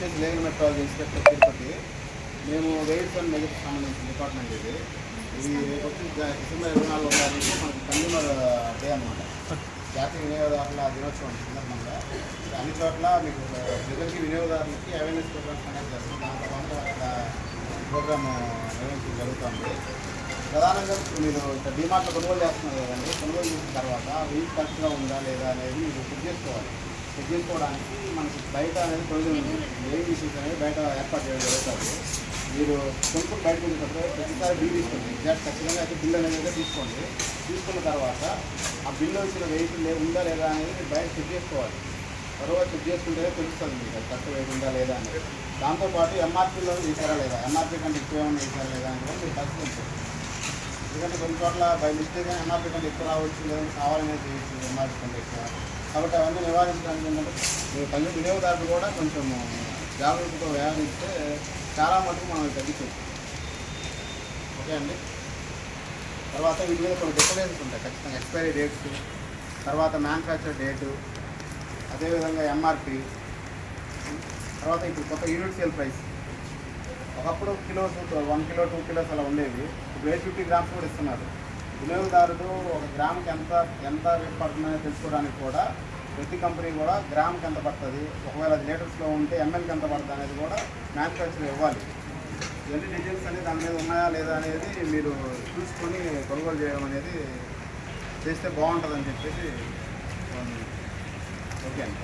వచ్చేసి legal metrology inspector Tirupati. మేము weights and measures సంబంధించిన డిపార్ట్మెంట్ ఇది. రేపు వచ్చి డిసెంబర్ 24వ తారీఖు మనకి కన్జ్యూమర్ డే అనమాట. జాతీయ వినియోగదారుల దినోత్సవం సందర్భంగా అన్ని చోట్ల మీకు ప్రజలకి వినియోగదారులకి అవేర్నెస్ ప్రోగ్రామ్స్ కండక్ట్ చేస్తాం. దాంతో పాటు అక్కడ ప్రోగ్రామ్ నిర్వహించడం జరుగుతుంది. ప్రధానంగా మీరు ఇక్కడ డిమార్ట్లో కొనుగోలు చేస్తున్నారు కదండి. కొనుగోలు చేసిన తర్వాత వెయిట్ కరెక్ట్గా ఉందా లేదా అనేది మీరు చెక్ చేసుకోవాలి. చెక్ చేసుకోవడానికి మనకి బయట అనేది ప్రొవిజన్ వెయిట్ మిషన్స్ అనేది బయట ఏర్పాటు చేయడం జరుగుతుంది. మీరు కొనుక్కొని బయటకు వెళ్ళేటప్పుడు ప్రతిసారి బిల్ తీసుకోండి. ఎగ్జాక్ట్ ఖచ్చితంగా అయితే బిల్ అనేది అయితే తీసుకోండి. తీసుకున్న తర్వాత ఆ బిల్లు వచ్చిన వెయిట్ ఉందా లేదా అనేది మీరు బయట చెక్ చేసుకోవాలి. తర్వాత చెక్ చేసుకుంటేనే తెలుస్తుంది మీకు అది కరెక్ట్ వెయిట్ ఉందా లేదా అనేది. దాంతోపాటు ఎంఆర్పీలో తీసారా లేదా, ఎంఆర్పీ కంటే ఎక్కువ ఏమైనా తీసారా లేదా అని కూడా మీరు పరిశీలించండి. ఎందుకంటే కొన్ని చోట్ల బై మిస్టేక్ ఎంఆర్పీ కంటే ఎక్కువ రావచ్చు, లేదంటే కావాలనే చేయొచ్చు ఎంఆర్పీ కంటే ఎక్కువ. కాబట్టి అవన్నీ నివారించడానికి ఏంటంటే మీరు వినియోగదారులు కూడా కొంచెం జాగ్రత్తతో వ్యవహరిస్తే చాలా మటుకు మనం తగ్గించవచ్చు. ఓకే అండి. తర్వాత వీటి మీద కొన్ని డిక్లరేషన్స్ ఉంటాయి ఖచ్చితంగా. ఎక్స్పైరీ డేట్స్, తర్వాత మ్యానుఫ్యాక్చర్ డేటు, అదేవిధంగా ఎంఆర్పి, తర్వాత ఇప్పుడు కొత్త యూనిట్ సేల్ ప్రైస్. ఒకప్పుడు కిలోస్ 1 కిలో 2 కిలోస్ అలా ఉండేవి. ఇప్పుడు 850 గ్రామ్స్ కూడా ఇస్తున్నారు. వినియోగదారుడు ఒక గ్రాముకి ఎంత రేట్ పడుతుందని తెలుసుకోవడానికి కూడా ప్రతి కంపెనీ కూడా గ్రాముకి ఎంత పడుతుంది, ఒకవేళ అది లీటర్స్లో ఉంటే ఎంఎల్కి ఎంత పడుతుంది అనేది కూడా మ్యానుఫ్యాక్చర్ ఇవ్వాలి. ఇవన్నీ డీటెయిల్స్ అనేది దాని మీద ఉన్నాయా లేదా అనేది మీరు చూసుకొని కొనుగోలు చేయడం అనేది చేస్తే బాగుంటుందని చెప్పేసి ఓకే అండి.